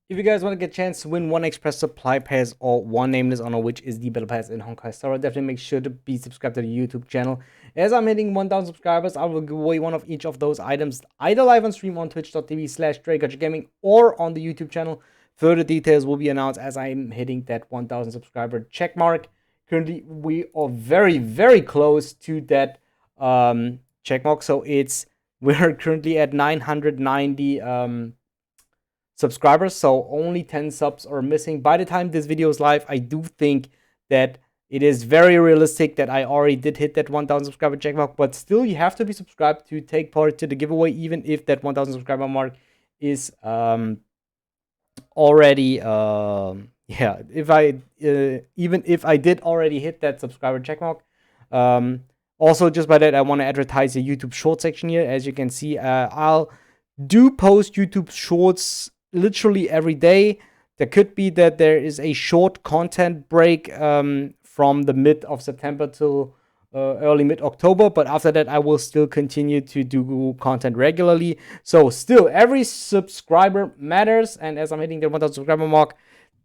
If you guys want to get a chance to win one Express Supply Pass or one Nameless Honor, which is the Battle Pass in Honkai Star, definitely make sure to be subscribed to the YouTube channel. As I'm hitting 1,000 subscribers, I will give away one of each of those items, either live on stream on twitch.tv/DrakeGaming or on the YouTube channel. Further details will be announced as I'm hitting that 1,000 subscriber check mark. Currently, we are very, very close to that check mark. So we're currently at 990 subscribers, so only 10 subs are missing. By the time this video is live, I do think that it is very realistic that I already did hit that 1,000 subscriber check mark, but still you have to be subscribed to take part to the giveaway, even if that 1,000 subscriber mark is already yeah, if I even if I did already hit that subscriber check mark. Also, just by that, I want to advertise the YouTube short section here. As you can see, I'll do post YouTube shorts literally every day. There could be that there is a short content break from the mid of September till early mid-October, but after that I will still continue to do content regularly. So still, every subscriber matters, and as I'm hitting the 1,000 subscriber mark,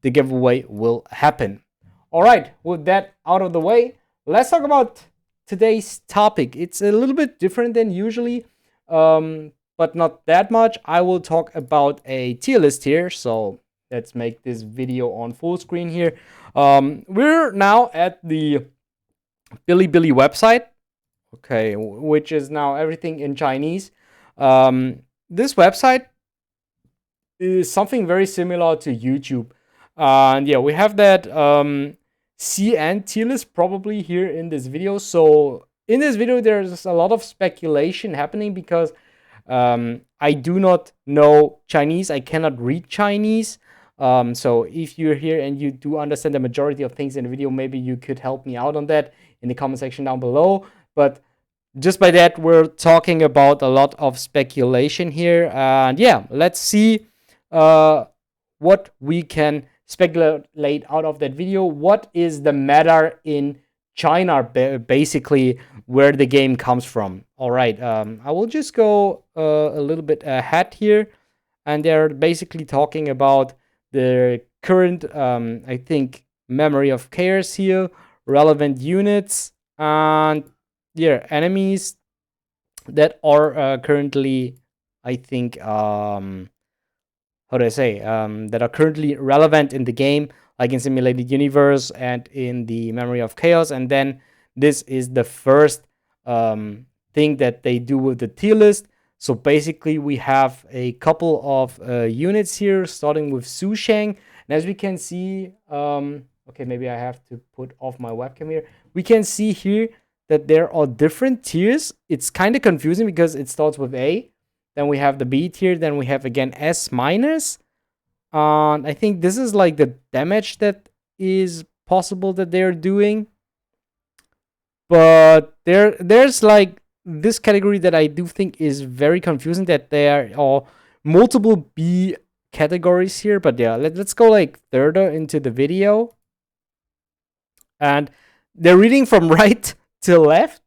the giveaway will happen. All right, with that out of the way, let's talk about today's topic. It's a little bit different than usually, but not that much. I will talk about a tier list here. So let's make this video on full screen here. We're now at the Bilibili website, okay, which is now everything in Chinese. This website is something very similar to YouTube. And yeah, we have that CN tier list probably here in this video. So in this video, there's a lot of speculation happening because I do not know Chinese. I cannot read Chinese. So if you're here and you do understand the majority of things in the video, maybe you could help me out on that in the comment section down below. But just by that, we're talking about a lot of speculation here. And yeah, let's see what we can speculate out of that video. What is the matter in China, basically, where the game comes from? All right, I will just go a little bit ahead here, and they're basically talking about the current, I think, memory of chaos here, relevant units, and yeah, enemies that are currently, I think, how do I say, that are currently relevant in the game, like in Simulated Universe and in the Memory of Chaos. And then this is the first thing that they do with the tier list. So basically, we have a couple of units here, starting with Su Shang. And as we can see, okay, maybe I have to put off my webcam here. We can see here that there are different tiers. It's kind of confusing because it starts with A. Then we have the B tier. Then we have, again, S minus. And I think this is like the damage that is possible that they're doing. But there's like this category that I do think is very confusing, that there are multiple B categories here. But yeah, let's go like further into the video. And they're reading from right to left.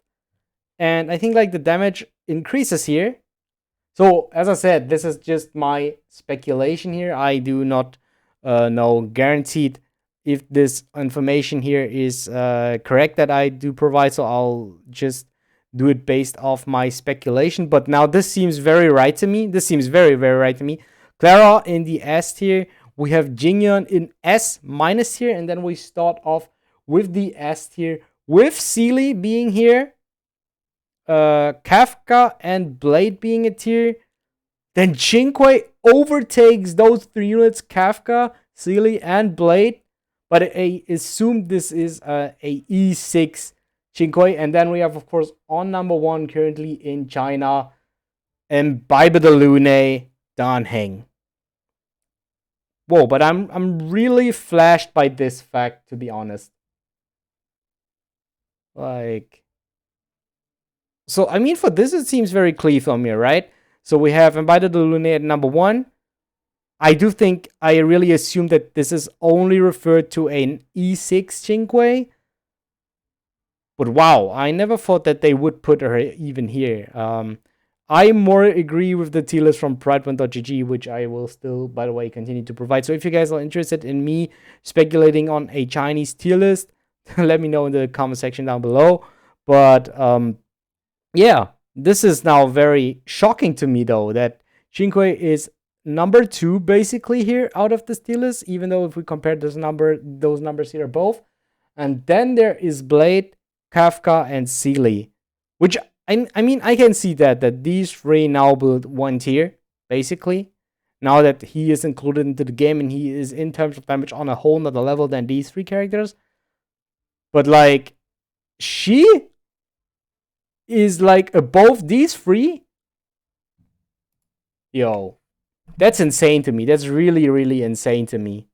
And I think like the damage increases here. So, as I said, this is just my speculation here. I do not know guaranteed if this information here is correct that I do provide. So, I'll just do it based off my speculation. But now this seems very right to me. This seems very, very right to me. Clara in the S tier. We have Jingyan in S minus tier. And then we start off with the S tier, with Sealy being here. Kafka and Blade being a tier. Then Qingque overtakes those three units, Kafka, Sealy, and Blade. But I assume this is a E6 Qingque. And then we have, of course, on number 1 currently in China, AMBIBITOR LUNAE Dan Heng. Whoa, but I'm really flashed by this fact, to be honest. Like, so, I mean, for this, it seems very clear from here, right? So we have AMBIBITOR LUNAE at number 1. I do think, I really assume that this is only referred to an E6 Qingque. But wow, I never thought that they would put her even here. I more agree with the tier list from Pride1.gg, which I will still, by the way, continue to provide. So if you guys are interested in me speculating on a Chinese tier list, let me know in the comment section down below. But yeah, this is now very shocking to me, though, that Xinghui is number 2 basically here out of this tier list, even though if we compare those numbers here both. And then there is Blade, Kafka, and Sealy, which I mean, I can see that these 3 now build 1 tier, basically. Now that he is included into the game and he is, in terms of damage, on a whole nother level than these 3 characters. But, like, she is, like, above these 3? Yo. That's insane to me. That's really, really insane to me.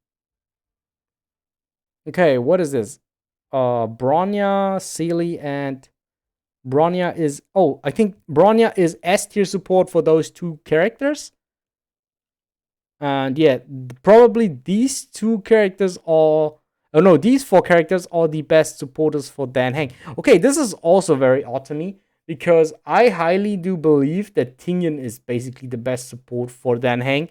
Okay, what is this? Bronya, Sealy, and... Bronya is... Oh, I think Bronya is S tier support for those 2 characters. And yeah, probably these 2 characters are... Oh no, these 4 characters are the best supporters for Dan Heng. Okay, this is also very odd to me, because I highly do believe that Tingyan is basically the best support for Dan Heng,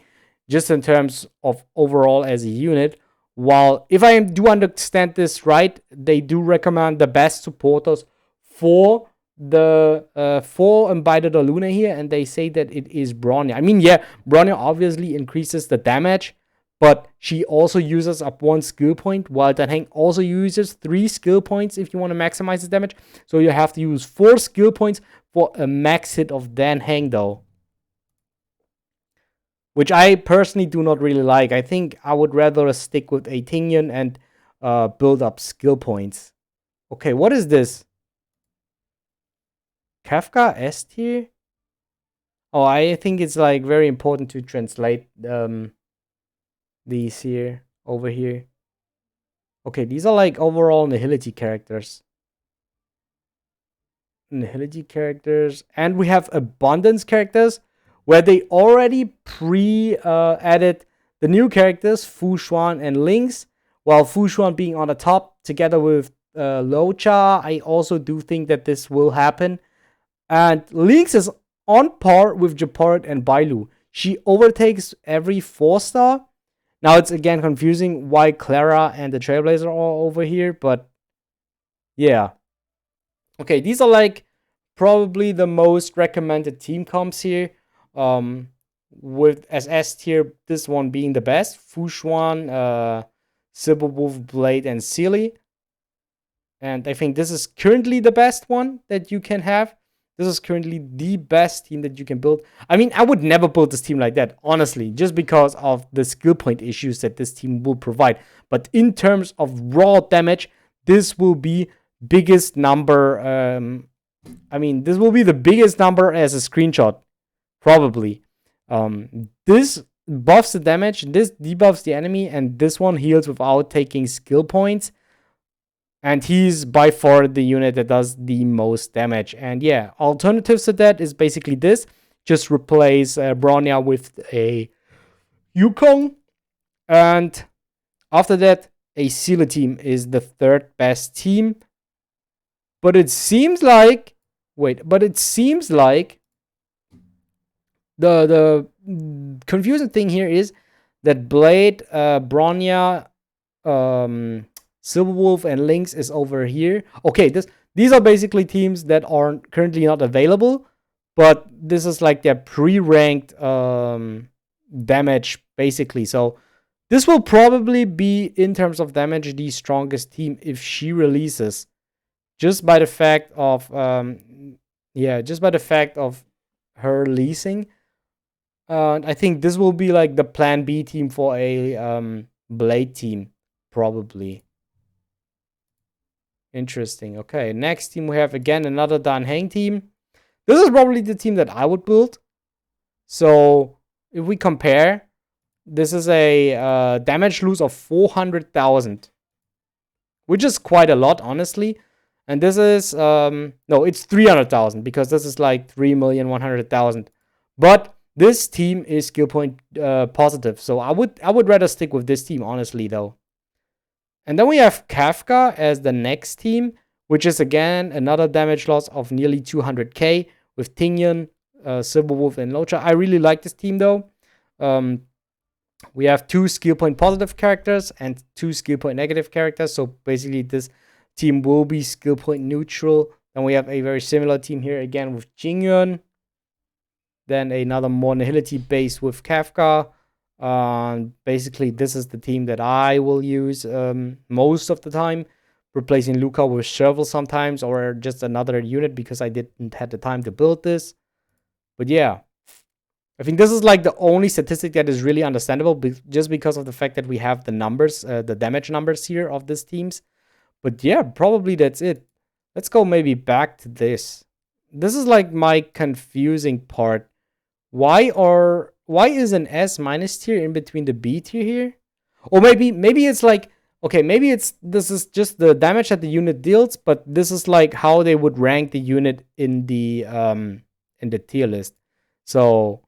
just in terms of overall as a unit. While, if I do understand this right, they do recommend the best supporters for the for AMBIBITOR LUNAE here, and they say that it is Bronya. I mean, yeah, Bronya obviously increases the damage, but she also uses up 1 skill point, while Dan Heng also uses 3 skill points if you want to maximize his damage. So you have to use 4 skill points for a max hit of Dan Heng, though. Which I personally do not really like. I think I would rather stick with a Tingyan and build up skill points. Okay, what is this? Kafka S tier? Oh, I think it's like very important to translate these here over here. Okay, these are like overall Nihility characters. Nihility characters. And we have Abundance characters, where they already added the new characters, Fu Xuan and Lynx, while Fu Xuan being on the top together with Locha. I also do think that this will happen. And Lynx is on par with Japoret and Bailu. She overtakes every 4-star. Now it's again confusing why Clara and the Trailblazer are over here, but yeah. Okay, these are like probably the most recommended team comps here. With as S tier, this one being the best. Fu Xuan, Silverwolf, Blade, and Sealy. And I think this is currently the best one that you can have. This is currently the best team that you can build. I mean, I would never build this team like that, honestly, just because of the skill point issues that this team will provide. But in terms of raw damage, this will be biggest number. I mean, this will be the biggest number as a screenshot, probably. This buffs the damage, this debuffs the enemy, and this one heals without taking skill points. And he's by far the unit that does the most damage. And yeah, alternatives to that is basically this. Just replace Bronya with a Yukong. And after that, a Sealer team is the 3rd best team. But it seems like... Wait, but it seems like... The confusing thing here is that Blade, Bronya, Silverwolf, and Lynx is over here. Okay, these are basically teams that are currently not available, but this is like their pre-ranked damage, basically. So this will probably be, in terms of damage, the strongest team if she releases. Just by the fact of, her releasing. I think this will be like the plan B team for a Blade team, probably. Interesting. Okay, next team we have again another Dan Heng team. This is probably the team that I would build. So if we compare, this is a damage loss of 400,000, which is quite a lot, honestly. And this is no, it's 300,000 because this is like 3,100,000. But this team is skill point positive, so I would rather stick with this team, honestly, though. And then we have Kafka as the next team, which is again another damage loss of nearly 200k with Tingyan, Silverwolf and Locha. I really like this team though. We have 2 skill point positive characters and 2 skill point negative characters. So basically, this team will be skill point neutral. And we have a very similar team here again with Jingyun. Then another more nihility base with Kafka. Basically, this is the team that I will use most of the time, replacing Luca with Shovel sometimes, or just another unit because I didn't have the time to build this. But yeah, I think this is like the only statistic that is really understandable, just because of the fact that we have the numbers, the damage numbers here of these teams. But yeah, probably that's it. Let's go maybe back to this. This is like my confusing part. Why is an S minus tier in between the B tier here? Or maybe it's like, okay, maybe this is just the damage that the unit deals, but this is like how they would rank the unit in the tier list. So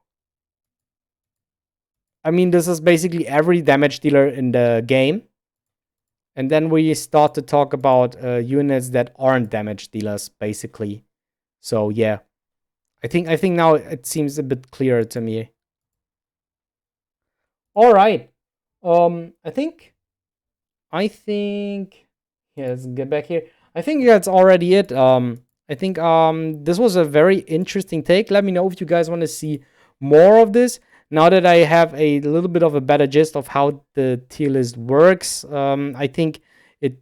I mean, this is basically every damage dealer in the game. And then we start to talk about units that aren't damage dealers, basically. So yeah, I think now it seems a bit clearer to me. All right. I think yeah, let's get back here. I think that's already it. I think this was a very interesting take. Let me know if you guys want to see more of this. Now that I have a little bit of a better gist of how the tier list works, I think it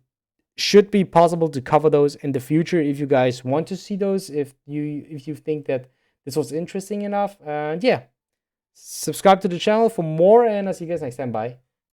should be possible to cover those in the future if you guys want to see those, if you think that this was interesting enough. And yeah, subscribe to the channel for more, and I'll see you guys next time. Bye.